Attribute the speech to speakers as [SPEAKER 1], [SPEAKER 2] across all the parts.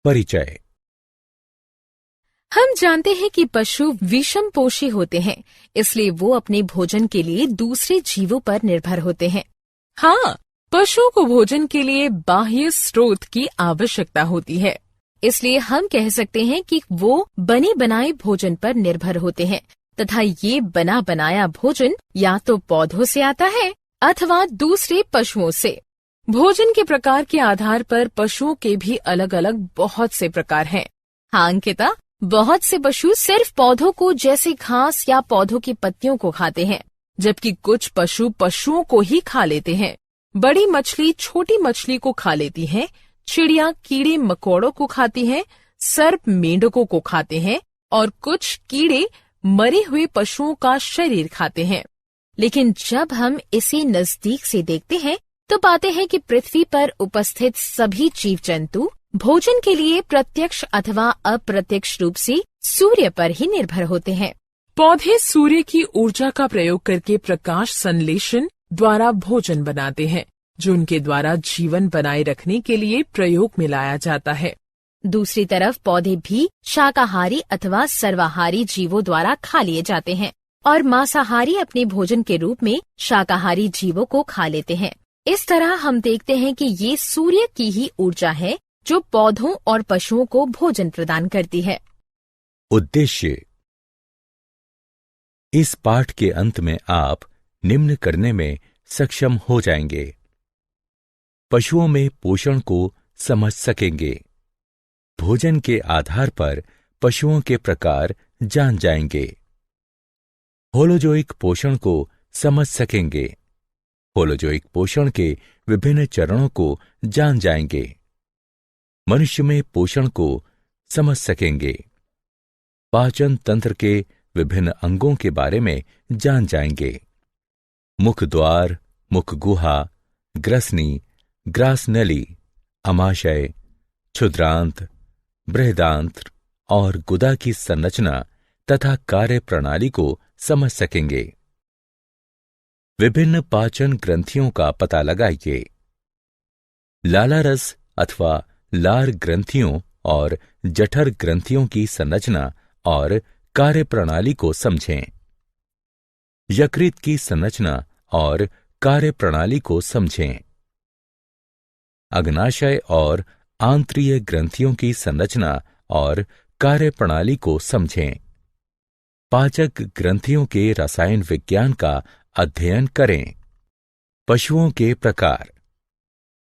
[SPEAKER 1] परिचय।
[SPEAKER 2] हम जानते हैं कि पशु विषमपोषी होते हैं, इसलिए वो अपने भोजन के लिए दूसरे जीवों पर निर्भर होते हैं। हाँ, पशुओं को भोजन के लिए बाह्य स्रोत की आवश्यकता होती है, इसलिए हम कह सकते हैं कि वो बने बनाए भोजन पर निर्भर होते हैं तथा ये बना बनाया भोजन या तो पौधों से आता है अथवा दूसरे पशुओं से। भोजन के प्रकार के आधार पर पशुओं के भी अलग अलग बहुत से प्रकार हैं। हाँ अंकिता, बहुत से पशु सिर्फ पौधों को जैसे घास या पौधों की पत्तियों को खाते हैं, जबकि कुछ पशु पशुओं को ही खा लेते हैं। बड़ी मछली छोटी मछली को खा लेती है, चिड़िया कीड़े मकोड़ों को खाती है, सर्प मेंढकों को खाते हैं और कुछ कीड़े मरे हुए पशुओं का शरीर खाते हैं। लेकिन जब हम इसे नजदीक से देखते हैं तो पाते हैं कि पृथ्वी पर उपस्थित सभी जीव जंतु भोजन के लिए प्रत्यक्ष अथवा अप्रत्यक्ष रूप से सूर्य पर ही निर्भर होते हैं।
[SPEAKER 3] पौधे सूर्य की ऊर्जा का प्रयोग करके प्रकाश संश्लेषण द्वारा भोजन बनाते हैं, जो उनके द्वारा जीवन बनाए रखने के लिए प्रयोग में लाया जाता है।
[SPEAKER 2] दूसरी तरफ पौधे भी शाकाहारी अथवा सर्वाहारी जीवों द्वारा खा लिए जाते हैं और मांसाहारी अपने भोजन के रूप में शाकाहारी जीवों को खा लेते हैं। इस तरह हम देखते हैं कि ये सूर्य की ही ऊर्जा है जो पौधों और पशुओं को भोजन प्रदान करती है।
[SPEAKER 1] उद्देश्य। इस पाठ के अंत में आप निम्न करने में सक्षम हो जाएंगे। पशुओं में पोषण को समझ सकेंगे। भोजन के आधार पर पशुओं के प्रकार जान जाएंगे। होलोजोइक पोषण को समझ सकेंगे। होलोजोइक पोषण के विभिन्न चरणों को जान जाएंगे। मनुष्य में पोषण को समझ सकेंगे। पाचन तंत्र के विभिन्न अंगों के बारे में जान जाएंगे। मुख द्वार, मुख गुहा, ग्रसनी, ग्रासनली, अमाशय, क्षुद्रांत, बृहदांत्र और गुदा की संरचना तथा कार्य प्रणाली को समझ सकेंगे। विभिन्न पाचन ग्रंथियों का पता लगाइए। लालारस अथवा लार ग्रंथियों और जठर ग्रंथियों की संरचना और कार्य प्रणाली को समझें। यकृत की संरचना और कार्य प्रणाली को समझें। अग्नाशय और आंत्रीय ग्रंथियों की संरचना और कार्य प्रणाली को समझें। पाचक ग्रंथियों के रसायन विज्ञान का अध्ययन करें। पशुओं के प्रकार।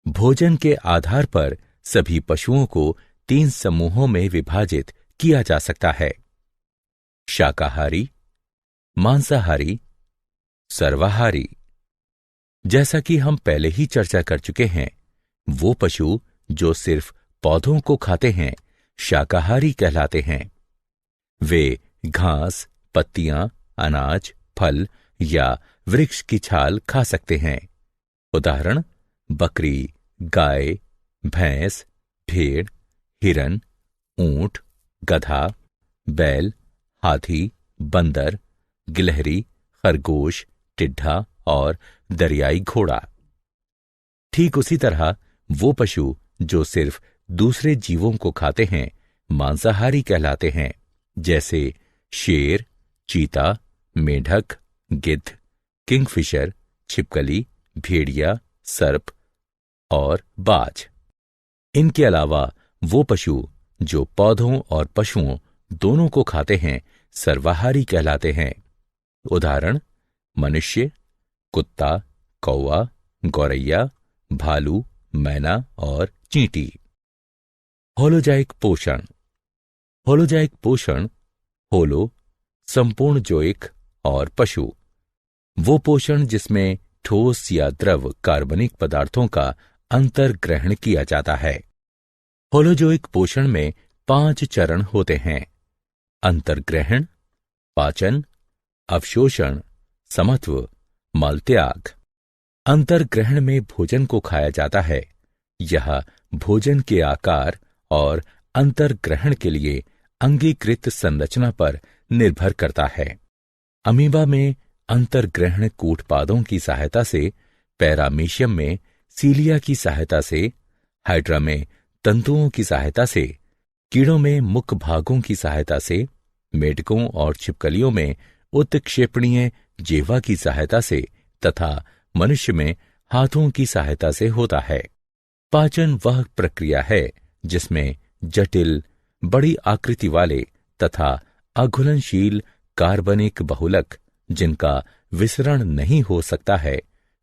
[SPEAKER 1] भोजन के आधार पर सभी पशुओं को 3 समूहों में विभाजित किया जा सकता है: शाकाहारी, मांसाहारी, सर्वाहारी। जैसा कि हम पहले ही चर्चा कर चुके हैं, वो पशु जो सिर्फ पौधों को खाते हैं शाकाहारी कहलाते हैं। वे घास, पत्तियां, अनाज, फल या वृक्ष की छाल खा सकते हैं। उदाहरण: बकरी, गाय, भैंस, भेड़, हिरन, ऊंट, गधा, बैल, हाथी, बंदर, गिलहरी, खरगोश, टिड्ढा और दरियाई घोड़ा। ठीक उसी तरह वो पशु जो सिर्फ दूसरे जीवों को खाते हैं मांसाहारी कहलाते हैं, जैसे शेर, चीता, मेढक, गिद्ध, किंगफिशर, छिपकली, भेड़िया, सर्प और बाज। इनके अलावा वो पशु जो पौधों और पशुओं दोनों को खाते हैं सर्वाहारी कहलाते हैं। उदाहरण: मनुष्य, कुत्ता, कौवा, गौरैया, भालू, मैना और चींटी। होलोजाइक पोषण। होलोजाइक पोषण, होलो संपूर्ण जोइक और पशु, वो पोषण जिसमें ठोस या द्रव कार्बनिक पदार्थों का अंतर्ग्रहण किया जाता है। होलोजोइक पोषण में 5 चरण होते हैं: अंतर्ग्रहण, पाचन, अवशोषण, समत्व, मलत्याग। अंतर्ग्रहण में भोजन को खाया जाता है। यह भोजन के आकार और अंतर्ग्रहण के लिए अंगीकृत संरचना पर निर्भर करता है। अमीबा में अंतर्ग्रहण कूटपादों की सहायता से, पैरामीशियम में सीलिया की सहायता से, हाइड्रा में तंतुओं की सहायता से कीड़ों में मुख भागों की सहायता से, मेढकों और छिपकलियों में उत्क्षेपणीय जिह्वा की सहायता से तथा मनुष्य में हाथों की सहायता से होता है। पाचन वह प्रक्रिया है जिसमें जटिल, बड़ी आकृति वाले तथा अघुलनशील कार्बनिक बहुलक, जिनका विसरण नहीं हो सकता है,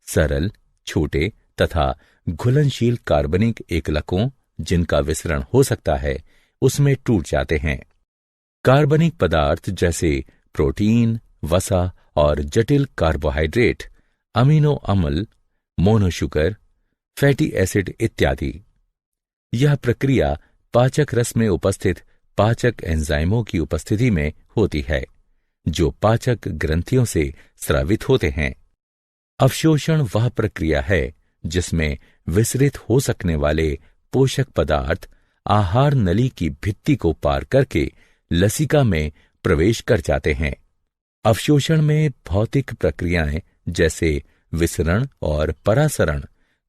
[SPEAKER 1] सरल, छोटे तथा घुलनशील कार्बनिक एकलकों, जिनका विसरण हो सकता है, उसमें टूट जाते हैं। कार्बनिक पदार्थ जैसे प्रोटीन, वसा और जटिल कार्बोहाइड्रेट, अमीनो अम्ल, मोनोशुगर, फैटी एसिड इत्यादि। यह प्रक्रिया पाचक रस में उपस्थित पाचक एंजाइमों की उपस्थिति में होती है, जो पाचक ग्रंथियों से स्रावित होते हैं। अवशोषण वह प्रक्रिया है जिसमें विसरित हो सकने वाले पोषक पदार्थ आहार नली की भित्ति को पार करके लसिका में प्रवेश कर जाते हैं। अवशोषण में भौतिक प्रक्रियाएं जैसे विसरण और परासरण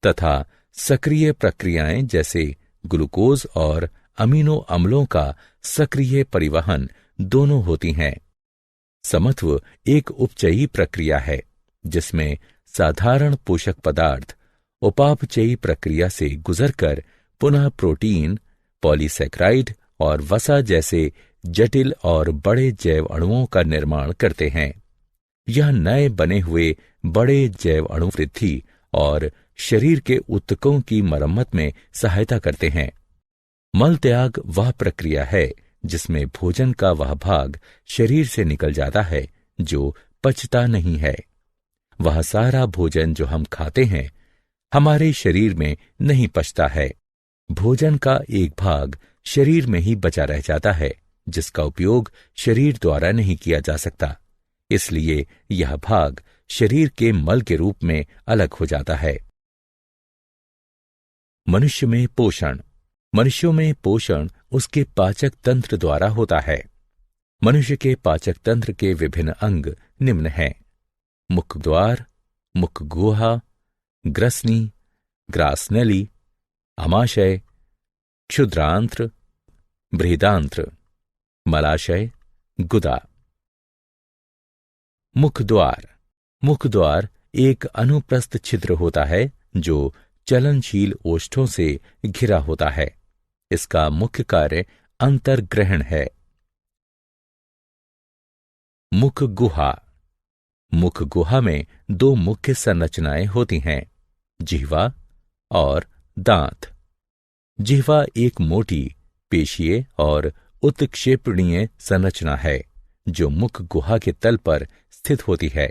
[SPEAKER 1] तथा सक्रिय प्रक्रियाएं जैसे ग्लूकोज और अमीनो अम्लों का सक्रिय परिवहन दोनों होती हैं। समत्व एक उपचयी प्रक्रिया है जिसमें साधारण पोषक पदार्थ उपापचयी प्रक्रिया से गुजरकर पुनः प्रोटीन, पॉलीसैकराइड और वसा जैसे जटिल और बड़े जैव अणुओं का निर्माण करते हैं। यह नए बने हुए बड़े जैव अणु वृद्धि और शरीर के ऊतकों की मरम्मत में सहायता करते हैं। मल त्याग वह प्रक्रिया है जिसमें भोजन का वह भाग शरीर से निकल जाता है जो पचता नहीं है। वह सारा भोजन जो हम खाते हैं हमारे शरीर में नहीं पचता है। भोजन का एक भाग शरीर में ही बचा रह जाता है जिसका उपयोग शरीर द्वारा नहीं किया जा सकता, इसलिए यह भाग शरीर के मल के रूप में अलग हो जाता है। मनुष्य में पोषण। मनुष्यों में पोषण उसके पाचक तंत्र द्वारा होता है। मनुष्य के पाचक तंत्र के विभिन्न अंग निम्न हैं: मुख द्वार, मुख गुहा, ग्रसनी, ग्रासनली, आमाशय, क्षुद्रांत्र, बृहदांत्र, मलाशय, गुदा। मुख द्वार। मुख द्वार एक अनुप्रस्थ छिद्र होता है जो चलनशील ओष्ठों से घिरा होता है। इसका मुख्य कार्य अंतर्ग्रहण है। मुख गुहा। मुख गुहा में दो मुख्य संरचनाएं होती हैं, जिह्वा और दांत। जिह्वा एक मोटी, पेशीय और उत्क्षेपणीय संरचना है जो मुख गुहा के तल पर स्थित होती है।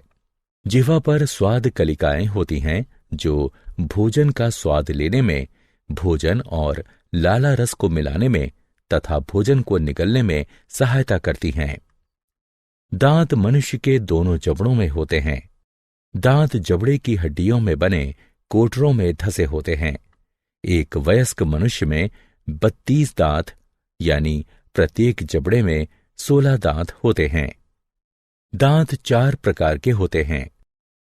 [SPEAKER 1] जिह्वा पर स्वाद कलिकाएं होती हैं जो भोजन का स्वाद लेने में, भोजन और लाला रस को मिलाने में तथा भोजन को निगलने में सहायता करती हैं। दांत मनुष्य के दोनों जबड़ों में होते हैं। दांत जबड़े की हड्डियों में बने कोटरों में धसे होते हैं। एक वयस्क मनुष्य में 32 दांत यानी प्रत्येक जबड़े में 16 दांत होते हैं। दांत 4 प्रकार के होते हैं: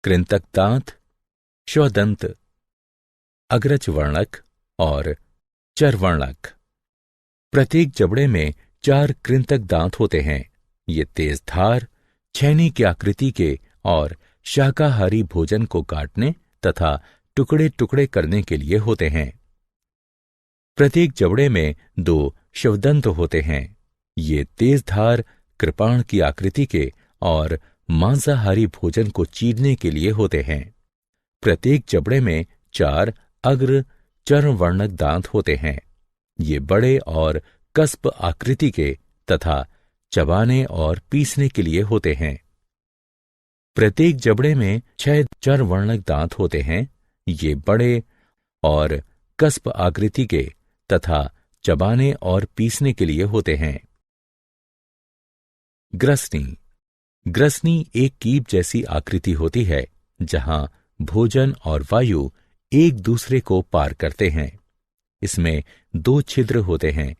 [SPEAKER 1] कृंतक दांत, श्वदंत, अग्रजवर्णक और चरवर्णक। प्रत्येक जबड़े में 4 कृंतक दांत होते हैं। ये तेज धार, छेनी की आकृति के और शाकाहारी भोजन को काटने तथा टुकड़े टुकड़े करने के लिए होते हैं। प्रत्येक जबड़े में 2 श्वदंत होते हैं। ये तेज धार कृपाण की आकृति के और मांसाहारी भोजन को चीरने के लिए होते हैं। प्रत्येक जबड़े में 4 अग्र चर्मवर्णक दांत होते हैं। ये बड़े और कस्प आकृति के तथा चबाने और पीसने के लिए होते हैं। प्रत्येक जबड़े में 6 चर्मवर्णक दांत होते हैं। ये बड़े और कस्प आकृति के तथा चबाने और पीसने के लिए होते हैं। ग्रसनी। ग्रसनी एक कीप जैसी आकृति होती है जहां भोजन और वायु एक दूसरे को पार करते हैं। इसमें 2 छिद्र होते हैं।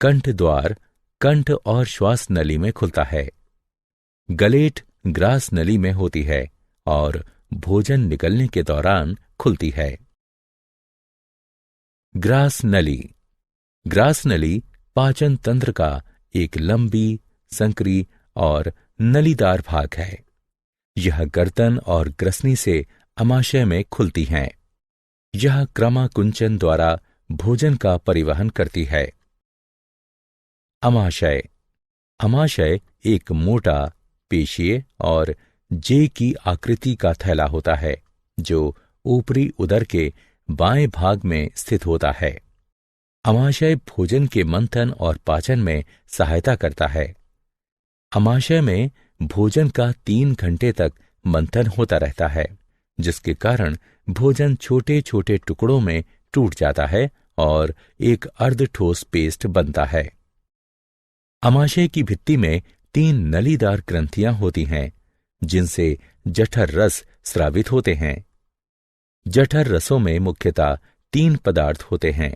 [SPEAKER 1] कंठ द्वार कंठ और श्वास नली में खुलता है। गलेट ग्रास नली में होती है और भोजन निकलने के दौरान खुलती है। ग्रास नली। ग्रास नली पाचन तंत्र का एक लंबी, संकरी और नलीदार भाग है। यह गर्दन और ग्रसनी से अमाशय में खुलती हैं। यह क्रमाकुंचन द्वारा भोजन का परिवहन करती है। अमाशय। अमाशय एक मोटा, पेशीय और जे की आकृति का थैला होता है जो ऊपरी उदर के बाएं भाग में स्थित होता है। अमाशय भोजन के मंथन और पाचन में सहायता करता है। अमाशय में भोजन का 3 घंटे तक मंथन होता रहता है, जिसके कारण भोजन छोटे छोटे टुकड़ों में टूट जाता है और एक अर्धठोस पेस्ट बनता है। अमाशय की भित्ति में 3 नलीदार ग्रंथियां होती हैं, जिनसे जठर रस स्रावित होते हैं। जठर रसों में मुख्यतः 3 पदार्थ होते हैं: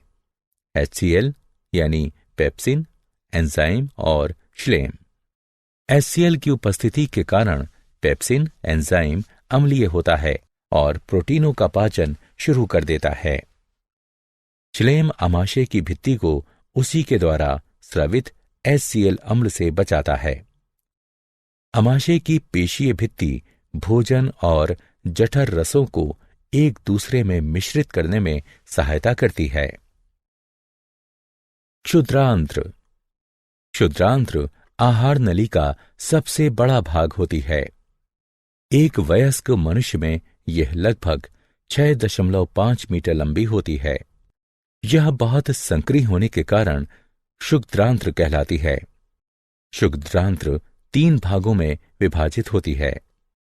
[SPEAKER 1] HCl यानी पेप्सिन, एंजाइम और श्लेम। HCl की उपस्थिति के कारण पेप्सिन एंजाइम अम्लीय होता है और प्रोटीनों का पाचन शुरू कर देता है। श्लेम अमाशय की भित्ति को उसी के द्वारा स्रावित HCl अम्ल से बचाता है। अमाशय की पेशीय भित्ति भोजन और जठर रसों को एक दूसरे में मिश्रित करने में सहायता करती है। क्षुद्रांत्र। क्षुद्रांत्र आहार नली का सबसे बड़ा भाग होती है। एक वयस्क मनुष्य में यह लगभग 6.5 मीटर लंबी होती है। यह बहुत संकरी होने के कारण क्षुद्रांत्र कहलाती है। क्षुद्रांत्र 3 भागों में विभाजित होती है: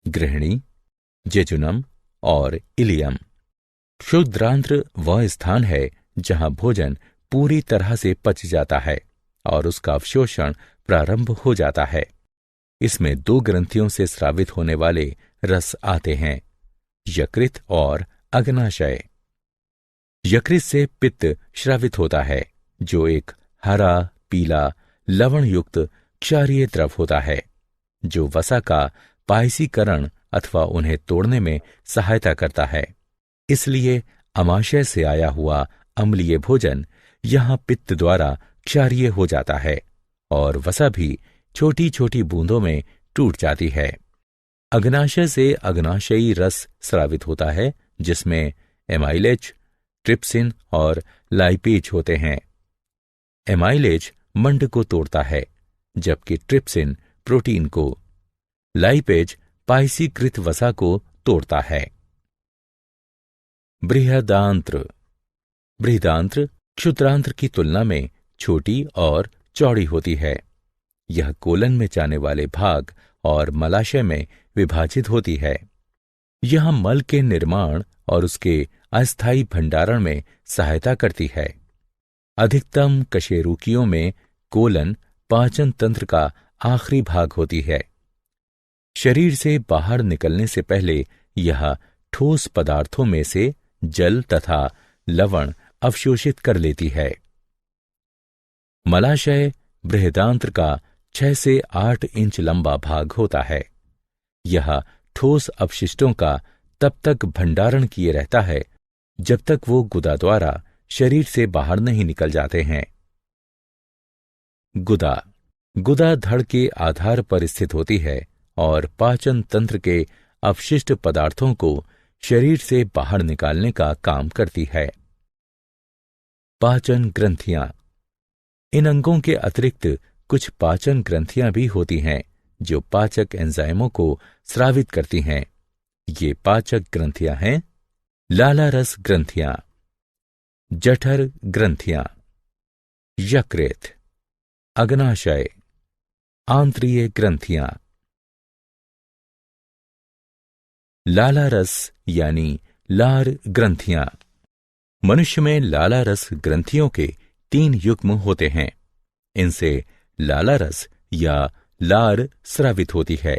[SPEAKER 1] गृहिणी, जेजुनम और इलियम। क्षुद्रांत्र वह स्थान है जहां भोजन पूरी तरह से पच जाता है और उसका अवशोषण प्रारंभ हो जाता है। इसमें 2 ग्रंथियों से स्रावित होने वाले रस आते हैं: यकृत और अग्नाशय। यकृत से पित्त स्रावित होता है, जो एक हरा पीला लवण युक्त क्षारीय द्रव होता है, जो वसा का पायसीकरण अथवा उन्हें तोड़ने में सहायता करता है। इसलिए अमाशय से आया हुआ अम्लीय भोजन यहाँ पित्त द्वारा क्षारीय हो जाता है और वसा भी छोटी छोटी बूंदों में टूट जाती है। अग्नाशय से अग्नाशयी रस स्रावित होता है, जिसमें एमाइलेज, ट्रिप्सिन और लाइपेज होते हैं। एमाइलेज मंड को तोड़ता है, जबकि ट्रिप्सिन प्रोटीन को, लाइपेज पायसीकृत वसा को तोड़ता है। बृहदांत्र। बृहदांत्र क्षुद्रांत्र की तुलना में छोटी और चौड़ी होती है। यह कोलन में जाने वाले भाग और मलाशय में विभाजित होती है। यह मल के निर्माण और उसके अस्थायी भंडारण में सहायता करती है। अधिकतम कशेरुकियों में कोलन पाचन तंत्र का आखिरी भाग होती है। शरीर से बाहर निकलने से पहले यह ठोस पदार्थों में से जल तथा लवण अवशोषित कर लेती है। मलाशय बृहदांत्र का 6 से 8 इंच लंबा भाग होता है। यह ठोस अपशिष्टों का तब तक भंडारण किए रहता है जब तक वो गुदा द्वारा शरीर से बाहर नहीं निकल जाते हैं। गुदा। गुदा धड़ के आधार पर स्थित होती है और पाचन तंत्र के अपशिष्ट पदार्थों को शरीर से बाहर निकालने का काम करती है। पाचन ग्रंथियां। इन अंगों के अतिरिक्त कुछ पाचन ग्रंथियां भी होती हैं जो पाचक एंजाइमों को स्रावित करती हैं। ये पाचक ग्रंथियां हैं: लालारस ग्रंथियां, जठर ग्रंथियां, यकृत, अग्नाशय, आंत्रीय ग्रंथियां। लालारस यानी लार ग्रंथियां। मनुष्य में लालारस ग्रंथियों के 3 युग्म होते हैं। इनसे लालारस या लार स्रावित होती है,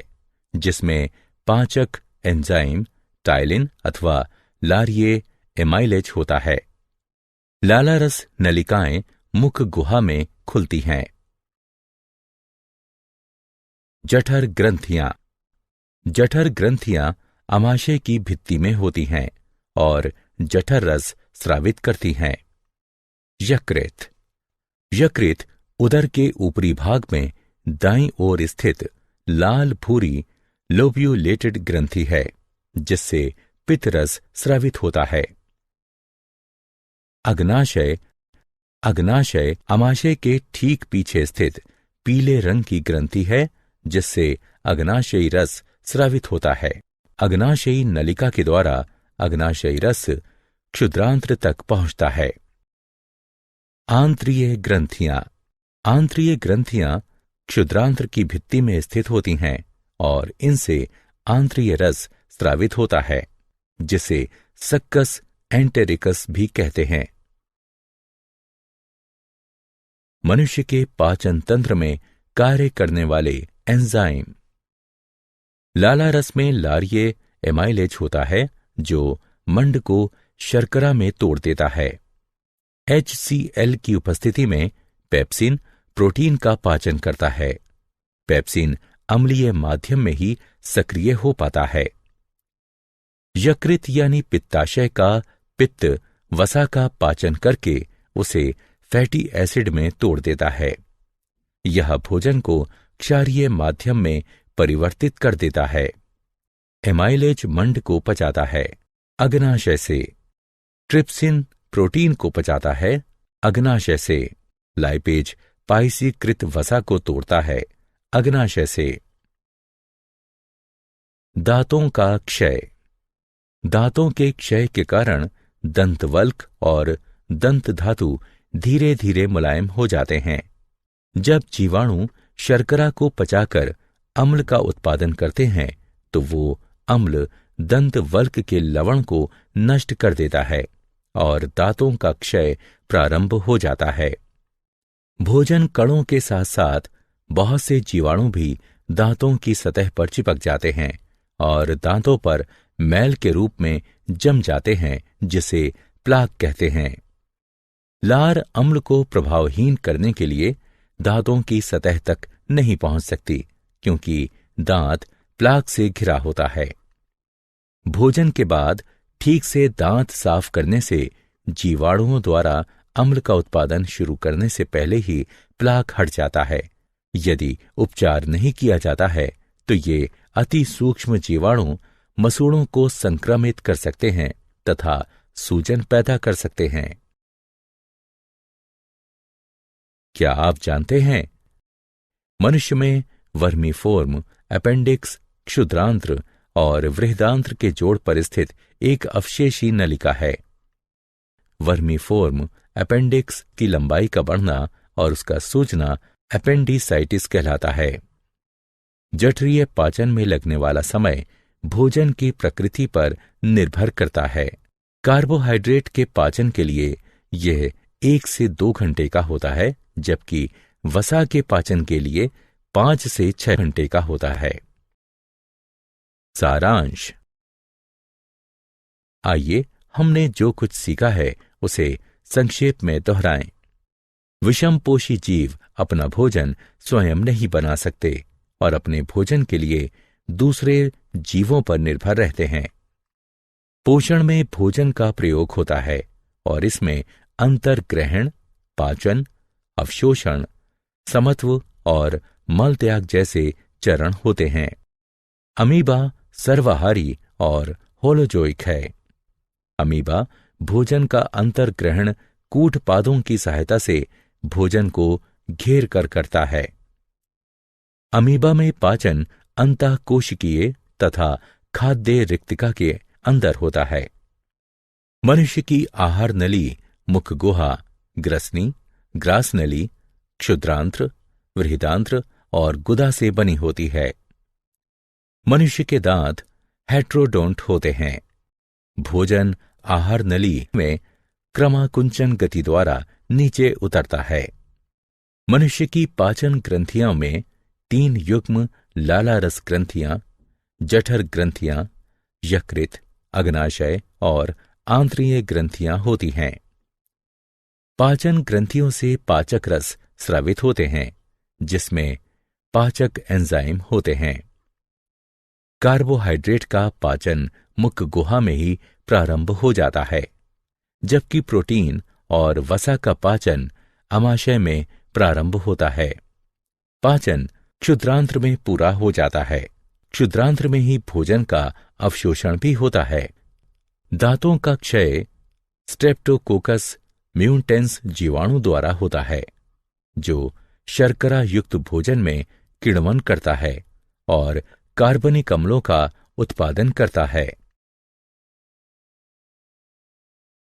[SPEAKER 1] जिसमें पाचक एंजाइम टाइलिन अथवा लारिये एमाइलेज होता है। लालारस नलिकाएं मुख गुहा में खुलती हैं। जठर ग्रंथियां। जठर ग्रंथियां अमाशय की भित्ति में होती हैं और जठर रस स्रावित करती हैं। यकृत। यकृत उदर के ऊपरी भाग में दाईं ओर स्थित लाल भूरी लोब्यूलेटेड ग्रंथि है, जिससे पित्तरस स्रावित होता है। अग्नाशय अग्नाशय अमाशय के ठीक पीछे स्थित पीले रंग की ग्रंथि है, जिससे अग्नाशयी रस स्रावित होता है। अग्नाशयी नलिका के द्वारा अग्नाशयी रस क्षुद्रांत्र तक पहुंचता है। आंत्रिय ग्रंथियां आंत्रिय ग्रंथियां क्षुद्रांत्र की भित्ति में स्थित होती हैं और इनसे आंत्रिय रस स्रावित होता है, जिसे सक्कस एंटेरिकस भी कहते हैं। मनुष्य के पाचन तंत्र में कार्य करने वाले एंजाइम। लाला रस में लारीय एमाइलेज होता है, जो मंड को शर्करा में तोड़ देता है। HCl की उपस्थिति में पेप्सिन प्रोटीन का पाचन करता है। पेप्सिन अम्लीय माध्यम में ही सक्रिय हो पाता है। यकृत यानी पित्ताशय का पित्त वसा का पाचन करके उसे फैटी एसिड में तोड़ देता है। यह भोजन को क्षारीय माध्यम में परिवर्तित कर देता है। एमाइलेज मंड को पचाता है अग्नाशय से। ट्रिप्सिन प्रोटीन को पचाता है अग्नाशय से। लाइपेज पाइसीकृत वसा को तोड़ता है अग्नाशय से। दांतों का क्षय। दांतों के क्षय के कारण दंतवल्क और दंत धातु धीरे धीरे मुलायम हो जाते हैं। जब जीवाणु शर्करा को पचाकर अम्ल का उत्पादन करते हैं, तो वो अम्ल दंतवल्क के लवण को नष्ट कर देता है और दांतों का क्षय प्रारंभ हो जाता है। भोजन कणों के साथ साथ बहुत से जीवाणु भी दांतों की सतह पर चिपक जाते हैं और दांतों पर मैल के रूप में जम जाते हैं, जिसे प्लाक कहते हैं। लार अम्ल को प्रभावहीन करने के लिए दांतों की सतह तक नहीं पहुंच सकती, क्योंकि दांत प्लाक से घिरा होता है। भोजन के बाद ठीक से दांत साफ करने से जीवाणुओं द्वारा अम्ल का उत्पादन शुरू करने से पहले ही प्लाक हट जाता है। यदि उपचार नहीं किया जाता है, तो ये अति सूक्ष्म जीवाणु मसूड़ों को संक्रमित कर सकते हैं तथा सूजन पैदा कर सकते हैं। क्या आप जानते हैं, मनुष्य में वर्मीफोर्म, अपेंडिक्स, क्षुद्रांत्र और वृहदांत्र के जोड़ पर स्थित एक अवशेषी नलिका है। वर्मीफोर्म अपेंडिक्स की लंबाई का बढ़ना और उसका सूजना एपेंडिसाइटिस कहलाता है। जठरीय पाचन में लगने वाला समय भोजन की प्रकृति पर निर्भर करता है। कार्बोहाइड्रेट के पाचन के लिए यह 1 से 2 घंटे का होता है, जबकि वसा के पाचन के लिए 5 से 6 घंटे का होता है। सारांश। आइए हमने जो कुछ सीखा है उसे संक्षेप में दोहराएं। विषमपोषी जीव अपना भोजन स्वयं नहीं बना सकते और अपने भोजन के लिए दूसरे जीवों पर निर्भर रहते हैं। पोषण में भोजन का प्रयोग होता है और इसमें अंतर्ग्रहण, पाचन, अवशोषण, समत्व और मल त्याग जैसे चरण होते हैं। अमीबा सर्वाहारी और होलोजोइक है। अमीबा भोजन का अंतर्ग्रहण कूटपादों की सहायता से भोजन को घेर कर करता है। अमीबा में पाचन अंतःकोशिकीय तथा खाद्य रिक्तिका के अंदर होता है। मनुष्य की आहार नली मुख गुहा, ग्रसनी, ग्रासनली, क्षुद्रांत्र, वृहदांत्र और गुदा से बनी होती है। मनुष्य के दांत हेट्रोडोंट होते हैं। भोजन आहार नली में क्रमाकुंचन गति द्वारा नीचे उतरता है। मनुष्य की पाचन ग्रंथियों में 3 युग्म लाला रस ग्रंथियां, जठर ग्रंथियां, यकृत, अग्नाशय और आंत्रिय ग्रंथियां होती हैं। पाचन ग्रंथियों से पाचक रस स्रावित होते हैं, जिसमें पाचक एंजाइम होते हैं। कार्बोहाइड्रेट का पाचन मुख गुहा में ही प्रारंभ हो जाता है, जबकि प्रोटीन और वसा का पाचन अमाशय में प्रारंभ होता है। पाचन क्षुद्रांत्र में पूरा हो जाता है। क्षुद्रांत्र में ही भोजन का अवशोषण भी होता है। दांतों का क्षय स्ट्रेप्टोकोकस म्यूटेंस जीवाणु द्वारा होता है, जो शर्करा युक्त भोजन में किण्वन करता है और कार्बनिक अम्लों का उत्पादन करता है।